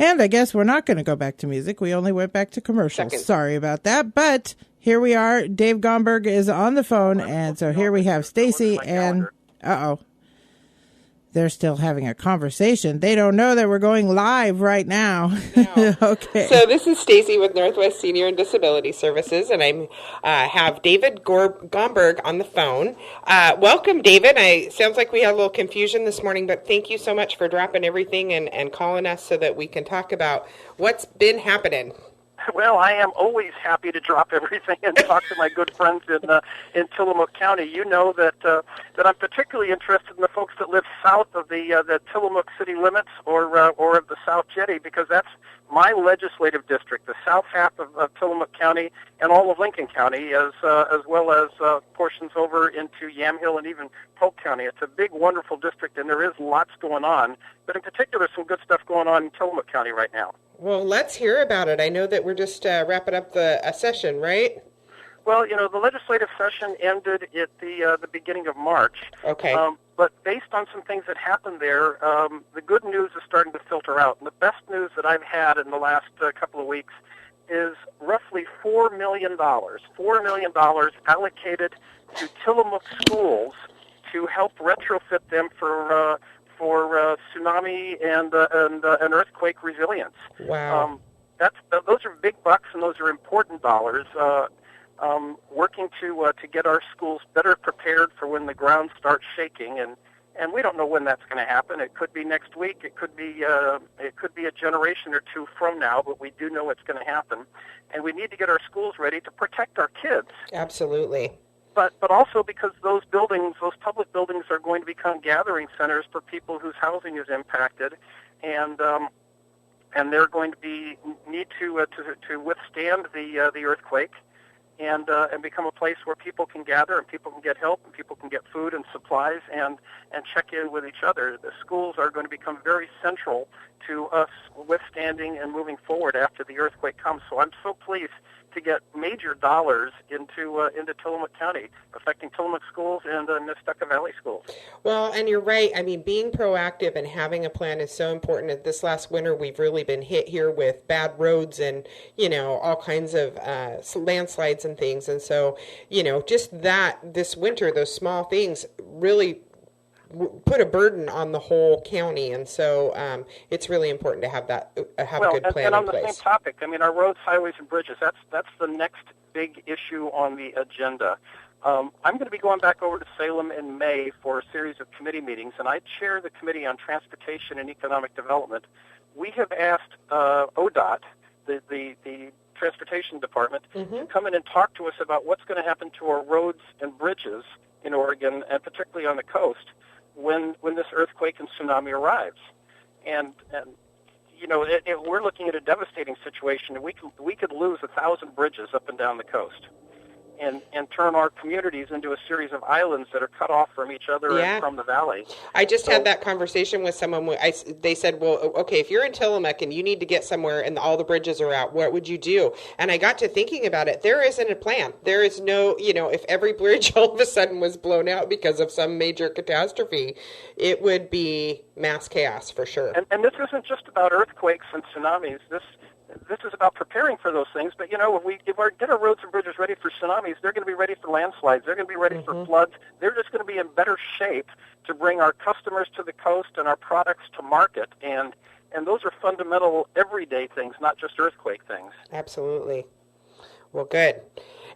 And I guess we're not going to go back to music. We only went back to commercials. Second. Sorry about that. But here we are. Dave Gomberg is on the phone. And so here we have Stacie and... Uh-oh. They're still having a conversation. They don't know that we're going live right now. No. Okay. So this is Stacie with Northwest Senior and Disability Services, and I have David Gomberg on the phone. Welcome, David. Sounds like we had a little confusion this morning, but thank you so much for dropping everything and calling us so that we can talk about what's been happening. Well, I am always happy to drop everything and talk to my good friends in Tillamook County. You know that I'm particularly interested in the folks that live south of the Tillamook city limits or of the South Jetty, because that's my legislative district, the south half of Tillamook County and all of Lincoln County, as well as portions over into Yamhill and even Polk County. It's a big, wonderful district, and there is lots going on, but in particular, some good stuff going on in Tillamook County right now. Well, let's hear about it. I know that we're just wrapping up a session, right? Well, the legislative session ended at the beginning of March. Okay. But based on some things that happened there, the good news is starting to filter out. And the best news that I've had in the last couple of weeks is roughly $4 million allocated to Tillamook schools to help retrofit them for tsunami and earthquake resilience. Wow. Those are big bucks, and those are important dollars. Working to get our schools better prepared for when the ground starts shaking, and we don't know when that's going to happen. It could be next week. It could be a generation or two from now, but we do know it's going to happen, and we need to get our schools ready to protect our kids. Absolutely. But also because those public buildings are going to become gathering centers for people whose housing is impacted, and they're going to need to withstand the earthquake, and become a place where people can gather and people can get help and people can get food and supplies and check in with each other. The schools are going to become very central to us withstanding and moving forward after the earthquake comes. So I'm so pleased to get major dollars into Tillamook County, affecting Tillamook schools and Nestucca Valley schools. Well, and you're right. I mean, being proactive and having a plan is so important. This last winter, we've really been hit here with bad roads and, all kinds of landslides and things. And so, just this winter, those small things really put a burden on the whole county, and so it's really important to have a good plan and on in place. The same topic, I mean, our roads, highways, and bridges, that's the next big issue on the agenda. I'm going to be going back over to Salem in May for a series of committee meetings, and I chair the Committee on Transportation and Economic Development. We have asked ODOT, the Transportation Department, to come in and talk to us about what's going to happen to our roads and bridges in Oregon, and particularly on the coast, when this earthquake and tsunami arrives. And we're looking at a devastating situation. We could lose 1,000 bridges up and down the coast, and turn our communities into a series of islands that are cut off from each other and from the valley. I just had that conversation with someone. They said, well, okay, if you're in Tillamook and you need to get somewhere and all the bridges are out, what would you do? And I got to thinking about it. There isn't a plan. There is no, if every bridge all of a sudden was blown out because of some major catastrophe, it would be mass chaos for sure. And this isn't just about earthquakes and tsunamis. This is about preparing for those things. But, if we get our roads and bridges ready for tsunamis, they're going to be ready for landslides. They're going to be ready for floods. They're just going to be in better shape to bring our customers to the coast and our products to market. And those are fundamental everyday things, not just earthquake things. Absolutely. Well, good.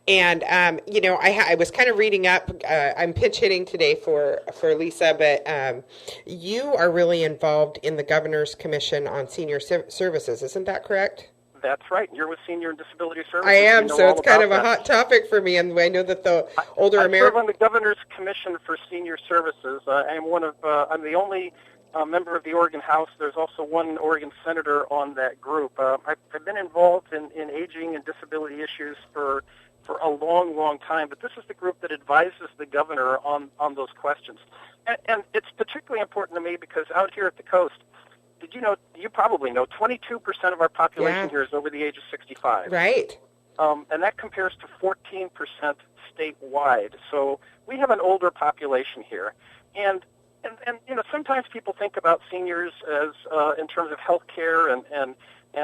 And, I was kind of reading up. I'm pinch hitting today for Lisa, but you are really involved in the Governor's Commission on Senior Services. Isn't that correct? That's right. You're with Senior and Disability Services. I am, so it's kind of a hot topic for me, and I know that the older Americans... I serve on the Governor's Commission for Senior Services. I'm the only member of the Oregon House. There's also one Oregon senator on that group. I've been involved in aging and disability issues for a long, long time, but this is the group that advises the governor on those questions. And it's particularly important to me because out here at the coast, did you know, you probably know, 22% of our population here is over the age of 65. Right. And that compares to 14% statewide. So we have an older population here. And And sometimes people think about seniors as in terms of health care and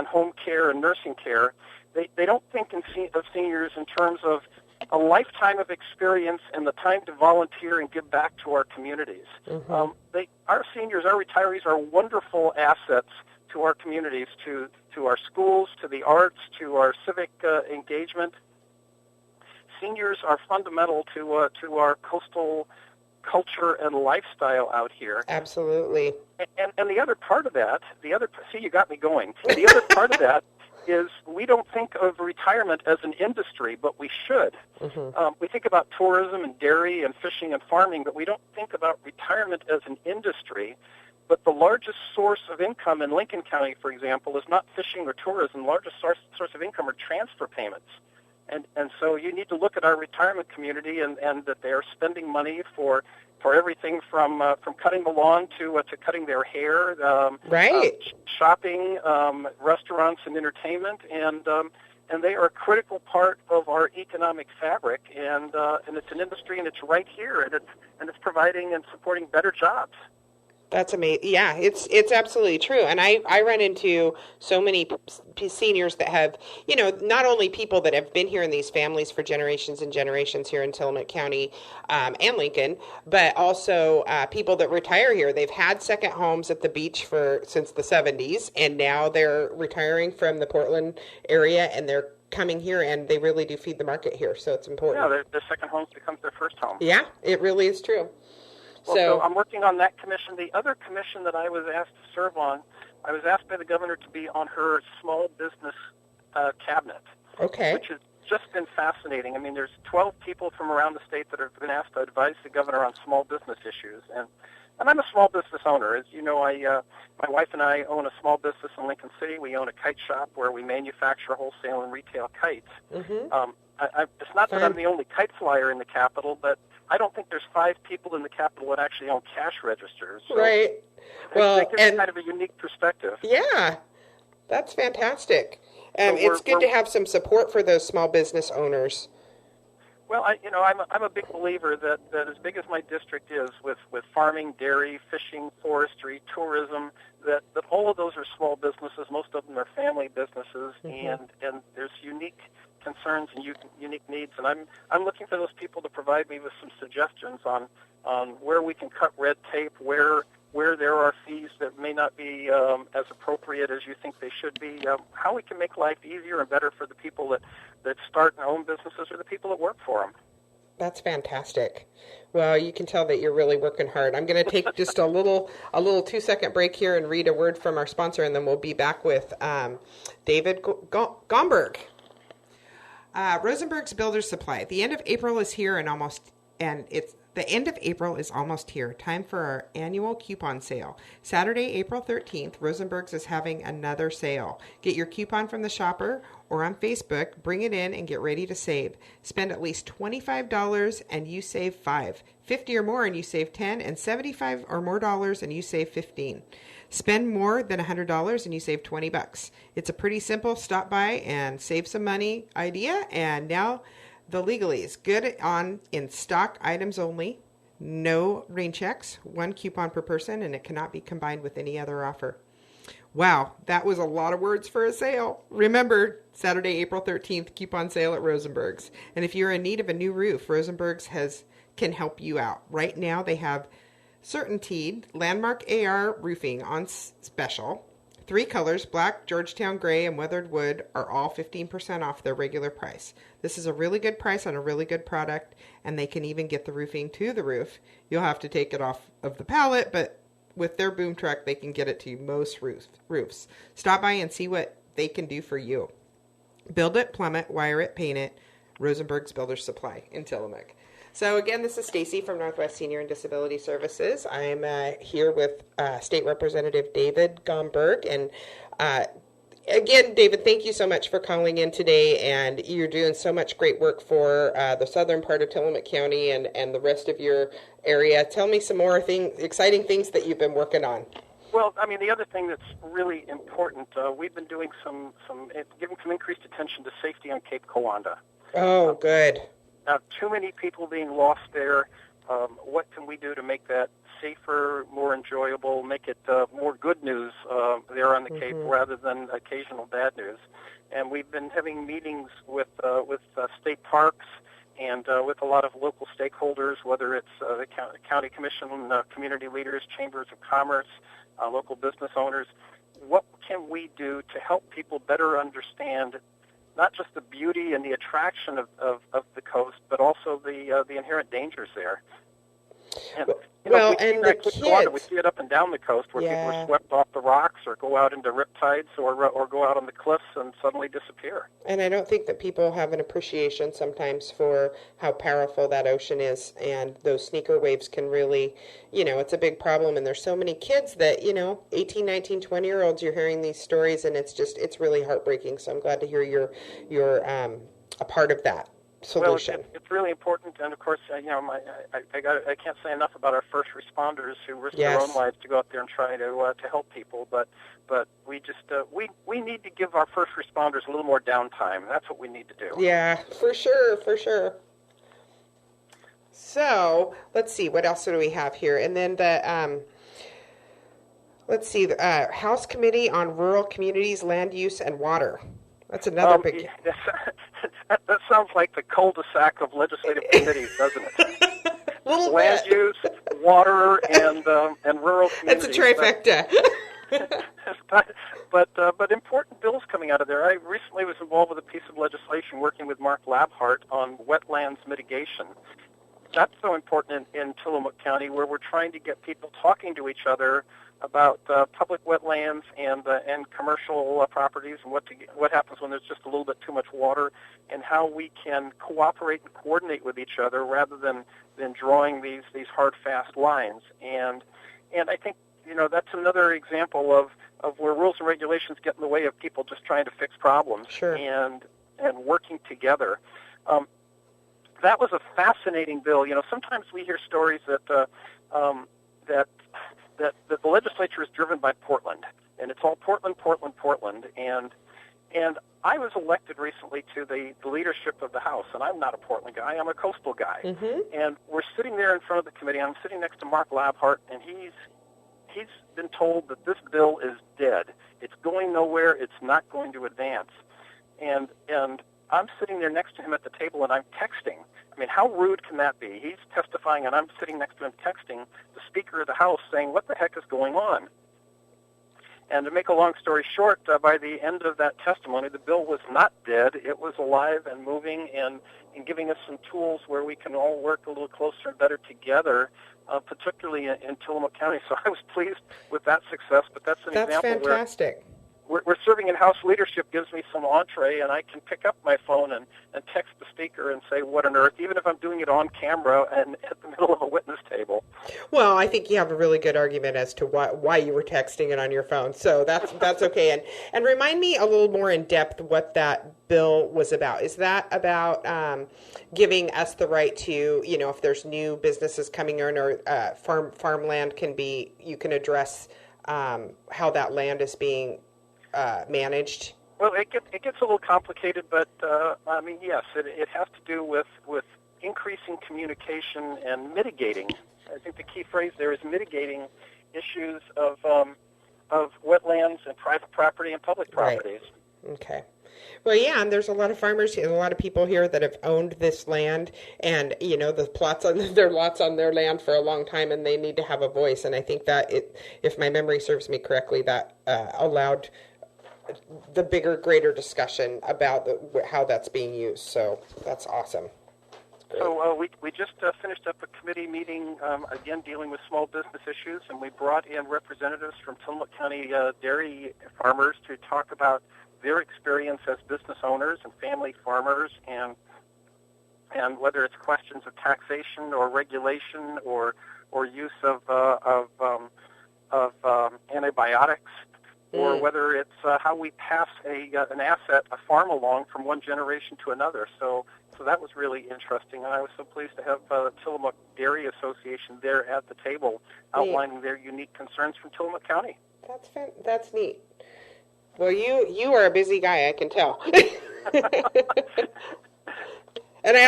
home care and nursing care. They don't think of seniors in terms of a lifetime of experience and the time to volunteer and give back to our communities. Mm-hmm. Our seniors, our retirees are wonderful assets to our communities, to our schools, to the arts, to our civic engagement. Seniors are fundamental to our coastal culture and lifestyle out here. Absolutely. And the other part of that, see, you got me going. The other part of that is we don't think of retirement as an industry, but we should. Mm-hmm. We think about tourism and dairy and fishing and farming, but we don't think about retirement as an industry. But the largest source of income in Lincoln County, for example, is not fishing or tourism. The largest source of income are transfer payments. And so you need to look at our retirement community and that they are spending money for everything from cutting the lawn to cutting their hair, right, shopping, restaurants and entertainment, and they are a critical part of our economic fabric, and it's an industry, and it's right here, and it's providing and supporting better jobs. That's amazing. Yeah, it's absolutely true. And I run into so many seniors that have, not only people that have been here in these families for generations and generations here in Tillamook County and Lincoln, but also people that retire here. They've had second homes at the beach since the 70s, and now they're retiring from the Portland area, and they're coming here, and they really do feed the market here. So it's important. Yeah, their second home becomes their first home. Yeah, it really is true. Well, so I'm working on that commission. The other commission that I was asked to serve on, I was asked by the governor to be on her small business cabinet. Okay. Which has just been fascinating. I mean, there's 12 people from around the state that have been asked to advise the governor on small business issues. And I'm a small business owner. As you know, my wife and I own a small business in Lincoln City. We own a kite shop where we manufacture wholesale and retail kites. Mm-hmm. It's not that I'm the only kite flyer in the Capitol, but I don't think there's 5 people in the Capitol that actually own cash registers. So right. Well, that gives kind of a unique perspective. Yeah, that's fantastic. It's good to have some support for those small business owners. Well, I'm a big believer that as big as my district is with farming, dairy, fishing, forestry, tourism, that all of those are small businesses. Most of them are family businesses, mm-hmm. and there's unique concerns and unique needs. And I'm looking for those people to provide me with some suggestions on where we can cut red tape, where there are fees that may not be as appropriate as you think they should be, how we can make life easier and better for the people that start and own businesses or the people that work for them. That's fantastic. Well, you can tell that you're really working hard. I'm going to take just a little 2-second break here and read a word from our sponsor, and then we'll be back with David Gomberg. Rosenberg's Builder's Supply. The end of April is here, the end of April is almost here. Time for our annual coupon sale. Saturday, April 13th, Rosenberg's is having another sale. Get your coupon from the shopper or on Facebook, bring it in and get ready to save. Spend at least $25 and you save $5. $50 or more and you save $10, and $75 or more and you save $15. Spend more than $100 and you save $20. It's a pretty simple stop by and save some money idea. And now the legalese. Good on in-stock items only. No rain checks. 1 coupon per person, and it cannot be combined with any other offer. Wow, that was a lot of words for a sale. Remember, Saturday, April 13th, coupon sale at Rosenberg's. And if you're in need of a new roof, Rosenberg's can help you out. Right now, they have Certainteed Landmark AR roofing on special. 3 colors, black, Georgetown gray, and weathered wood, are all 15% off their regular price. This is a really good price on a really good product, and they can even get the roofing to the roof. You'll have to take it off of the pallet, but with their boom truck, they can get it to most roofs. Stop by and see what they can do for you. Build it, plumb it, wire it, paint it. Rosenberg's Builder's Supply in Tillamook. So again, this is Stacie from Northwest Senior and Disability Services. I'm here with State Representative David Gomberg. And again, David, thank you so much for calling in today. And you're doing so much great work for the southern part of Tillamook County and the rest of your area. Tell me some more exciting things that you've been working on. Well, I mean, the other thing that's really important, we've been doing giving some increased attention to safety on Cape Kiwanda. Oh, good. Too many people being lost there. What can we do to make that safer, more enjoyable, make it more good news there on the Cape rather than occasional bad news. And we've been having meetings with state parks and with a lot of local stakeholders, whether it's the county commission, community leaders, chambers of commerce, local business owners. What can we do to help people better understand not just the beauty and the attraction of the coast, but also the inherent dangers there? And, well, we see and that the Kiwanda, we kids. see it up and down the coast where people are swept off the rocks or go out into riptides or go out on the cliffs and suddenly disappear. And I don't think that people have an appreciation sometimes for how powerful that ocean is, and those sneaker waves can really, it's a big problem. And there's so many kids that, 18, 19, 20-year-olds, you're hearing these stories, and it's really heartbreaking. So I'm glad to hear you're a part of that solution. Well, it's really important, and of course, I can't say enough about our first responders who risk their own lives to go out there and try to help people. But we just we need to give our first responders a little more downtime. That's what we need to do. Yeah, for sure. So let's see, what else do we have here? And then the let's see, the House Committee on Rural Communities, Land Use, and Water. That's another big. That sounds like the cul-de-sac of legislative committees, doesn't it? Land use, water, and rural communities. That's a trifecta. but important bills coming out of there. I recently was involved with a piece of legislation working with Mark Labhart on wetlands mitigation. That's so important in Tillamook County, where we're trying to get people talking to each other about public wetlands and commercial properties, and what happens when there's just a little bit too much water, and how we can cooperate and coordinate with each other rather than drawing these hard, fast lines. And I think that's another example of where rules and regulations get in the way of people just trying to fix problems and working together. That was a fascinating bill. Sometimes we hear stories that the legislature is driven by Portland, and it's all Portland, and I was elected recently to the leadership of the House, and I'm not a Portland guy, I'm a coastal guy. And we're sitting there in front of the committee, I'm sitting next to Mark Labhart, and he's been told that this bill is dead. It's going nowhere, it's not going to advance. And I'm sitting there next to him at the table, and I'm texting. I mean, how rude can that be? He's testifying, and I'm sitting next to him texting the Speaker of the House saying, what the heck is going on? And to make a long story short, by the end of that testimony, the bill was not dead. It was alive and moving and giving us some tools where we can all work a little closer and better together, particularly in Tillamook County. So I was pleased with that success, but that's an example fantastic. We're serving in House leadership gives me some entree, and I can pick up my phone and text the Speaker and say, what on earth, even if I'm doing it on camera and at the middle of a witness table. Well, I think you have a really good argument as to why you were texting it on your phone, so that's okay. And remind me a little more in depth what that bill was about. Is that about giving us the right to, if there's new businesses coming in or farmland you can address how that land is being managed? Well, it gets a little complicated, but yes, it has to do with increasing communication and mitigating. I think the key phrase there is mitigating issues of wetlands and private property and public properties. Right. Okay. Well, yeah, and there's a lot of farmers and a lot of people here that have owned this land and, the plots on their lots on their land for a long time, and they need to have a voice. And I think that if my memory serves me correctly, that allowed the bigger, greater discussion about how that's being used. So that's awesome. So we just finished up a committee meeting, again, dealing with small business issues, and we brought in representatives from Tillamook County dairy farmers to talk about their experience as business owners and family farmers, and whether it's questions of taxation or regulation or use of antibiotics, or whether it's how we pass an asset, a farm along from one generation to another. So that was really interesting, and I was so pleased to have the Tillamook Dairy Association there at the table outlining their unique concerns from Tillamook County. That's neat. Well, you are a busy guy, I can tell. And I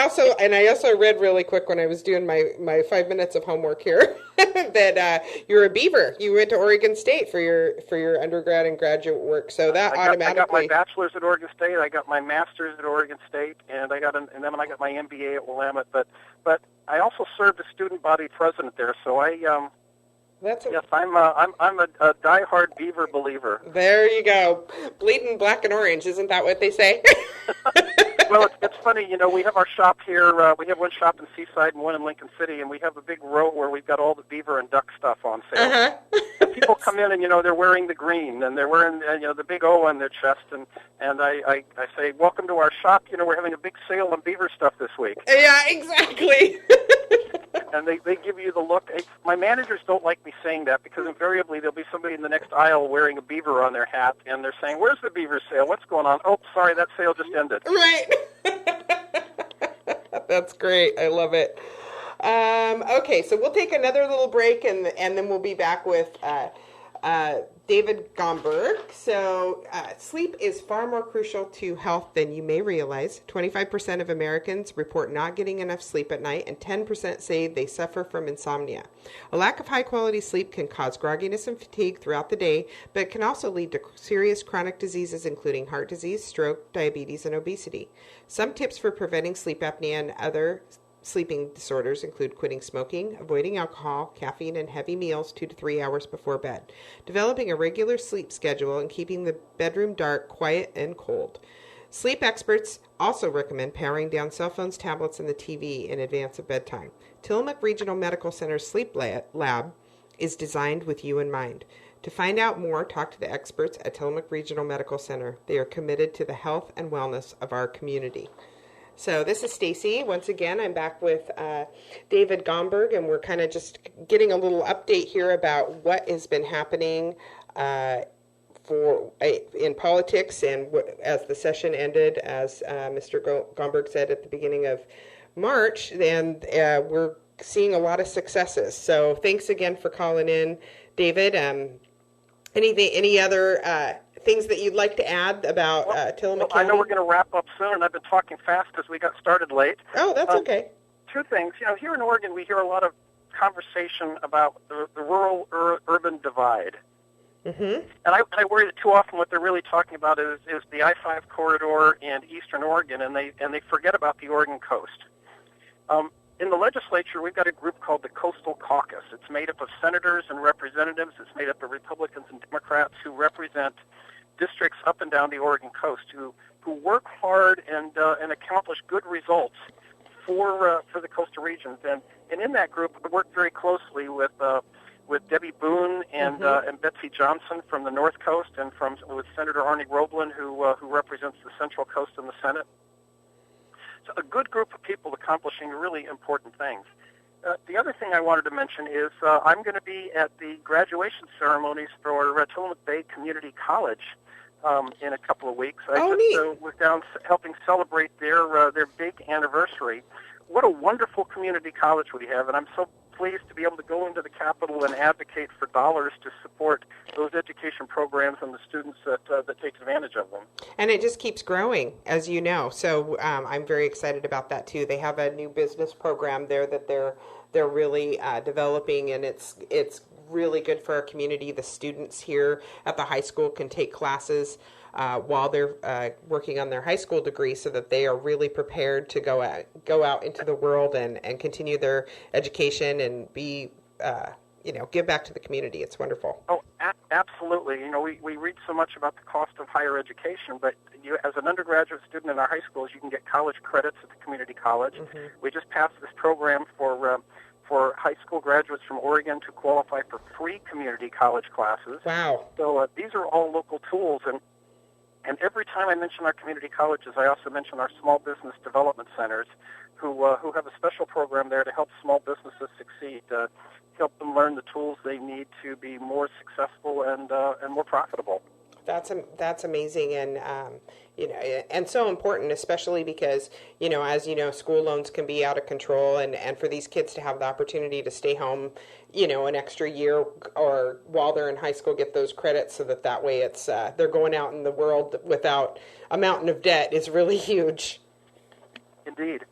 also read really quick when I was doing my 5 minutes of homework here that you're a beaver. You went to Oregon State for your undergrad and graduate work, so that I got my automatically. bachelor's at Oregon State. I got my master's at Oregon State, and then I got my MBA at Willamette. But I also served as student body president there, so I'm a diehard beaver believer. There you go, bleeding black and orange. Isn't that what they say? Well, it's funny, we have our shop here. We have one shop in Seaside and one in Lincoln City, and we have a big row where we've got all the beaver and duck stuff on sale. Uh-huh. And people come in and, they're wearing the green, and they're wearing, the big O on their chest, and I say, welcome to our shop. We're having a big sale on beaver stuff this week. Yeah, exactly. And they give you the look. My managers don't like me saying that because invariably there'll be somebody in the next aisle wearing a beaver on their hat, and they're saying, where's the beaver sale? What's going on? Oh, sorry, that sale just ended. Right. That's great. I love it. Okay, so we'll take another little break, and then we'll be back with David Gomberg. So sleep is far more crucial to health than you may realize. 25% of Americans report not getting enough sleep at night, and 10% say they suffer from insomnia. A lack of high-quality sleep can cause grogginess and fatigue throughout the day, but it can also lead to serious chronic diseases, including heart disease, stroke, diabetes, and obesity. Some tips for preventing sleep apnea and other sleeping disorders include quitting smoking, avoiding alcohol, caffeine, and heavy meals 2 to 3 hours before bed, developing a regular sleep schedule, and keeping the bedroom dark, quiet, and cold. Sleep experts also recommend powering down cell phones, tablets, and the TV in advance of bedtime. Tillamook Regional Medical Center's sleep lab is designed with you in mind. To find out more, talk to the experts at Tillamook Regional Medical Center. They are committed to the health and wellness of our community. So this is Stacie. Once again, I'm back with David Gomberg, and we're kind of just getting a little update here about what has been happening in politics, and as the session ended, as Mr. Gomberg said at the beginning of March, and we're seeing a lot of successes. So thanks again for calling in, David. Any other things that you'd like to add about Tillamook County? I know we're going to wrap up soon, and I've been talking fast because we got started late. Oh, that's okay. Two things. Here in Oregon, we hear a lot of conversation about the rural-urban divide. Mm-hmm. And I worry that too often what they're really talking about is the I-5 corridor and eastern Oregon, and they forget about the Oregon coast. In the legislature, we've got a group called the Coastal Caucus. It's made up of senators and representatives. It's made up of Republicans and Democrats who represent districts up and down the Oregon coast who work hard and accomplish good results for the coastal regions. And in that group, I work very closely with Debbie Boone and Betsy Johnson from the North Coast, and with Senator Arnie Roblin, who represents the Central Coast in the Senate. So a good group of people accomplishing really important things. The other thing I wanted to mention is I'm going to be at the graduation ceremonies for Tillamook Bay Community College in a couple of weeks. I was down helping celebrate their big anniversary. What a wonderful community college we have, and I'm so pleased to be able to go into the Capitol and advocate for dollars to support those education programs and the students that take advantage of them. And it just keeps growing, as you know. So I'm very excited about that too. They have a new business program there that they're really developing, and it's really good for our community. The students here at the high school can take classes while they're working on their high school degree, so that they are really prepared to go out into the world and continue their education and be give back to the community. It's wonderful. Oh, absolutely. We read so much about the cost of higher education, but as an undergraduate student in our high schools, you can get college credits at the community college. Mm-hmm. We just passed this program for high school graduates from Oregon to qualify for free community college classes. Wow. So these are all local tools, and every time I mention our community colleges, I also mention our small business development centers, who have a special program there to help small businesses succeed, help them learn the tools they need to be more successful and more profitable. That's amazing, and and so important, especially because as you know, school loans can be out of control, and for these kids to have the opportunity to stay home, an extra year or while they're in high school, get those credits, so that way it's they're going out in the world without a mountain of debt is really huge. Indeed.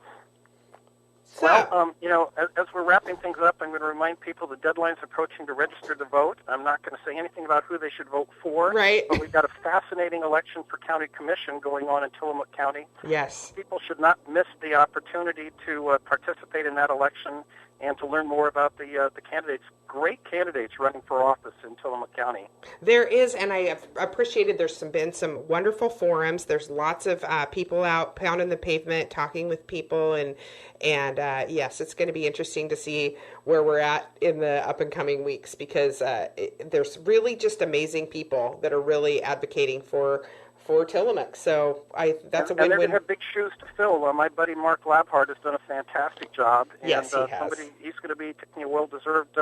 So, Well, as we're wrapping things up, I'm going to remind people the deadline's approaching to register to vote. I'm not going to say anything about who they should vote for. Right. But we've got a fascinating election for county commission going on in Tillamook County. yes. People should not miss the opportunity to participate in that election and to learn more about the candidates, great candidates running for office in Tillamook County. There is, and I have appreciated been some wonderful forums. There's lots of people out pounding the pavement, talking with people, and yes, it's going to be interesting to see where we're at in the up and coming weeks, because there's really just amazing people that are really advocating for Tillamook. So that's a win-win. And they're going to have big shoes to fill. My buddy Mark Labhart has done a fantastic job. And, yes, he has. He's going to be taking a well-deserved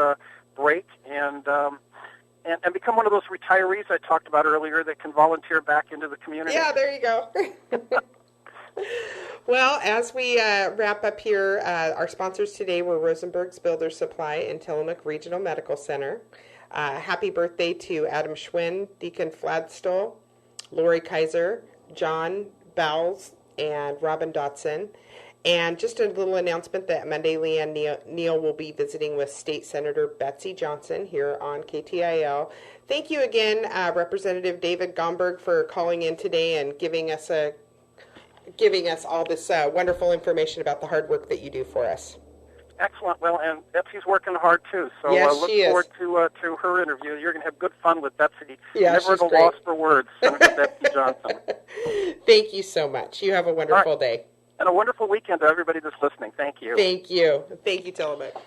break and become one of those retirees I talked about earlier that can volunteer back into the community. Yeah, there you go. Well, as we wrap up here, our sponsors today were Rosenberg's Builder Supply and Tillamook Regional Medical Center. Happy birthday to Adam Schwinn, Deacon Fladstole, Lori Kaiser, John Bowles, and Robin Dotson. And just a little announcement that Monday, Leanne Neal will be visiting with State Senator Betsy Johnson here on KTIL. Thank you again, Representative David Gomberg, for calling in today and giving us all this wonderful information about the hard work that you do for us. Excellent. Well, and Betsy's working hard, too. So yes, look forward to her interview. You're going to have good fun with Betsy. Yeah, never at a loss for words, Senator Betsy Johnson. Thank you so much. You have a wonderful day. And a wonderful weekend to everybody that's listening. Thank you. Thank you. Thank you, Tillamook.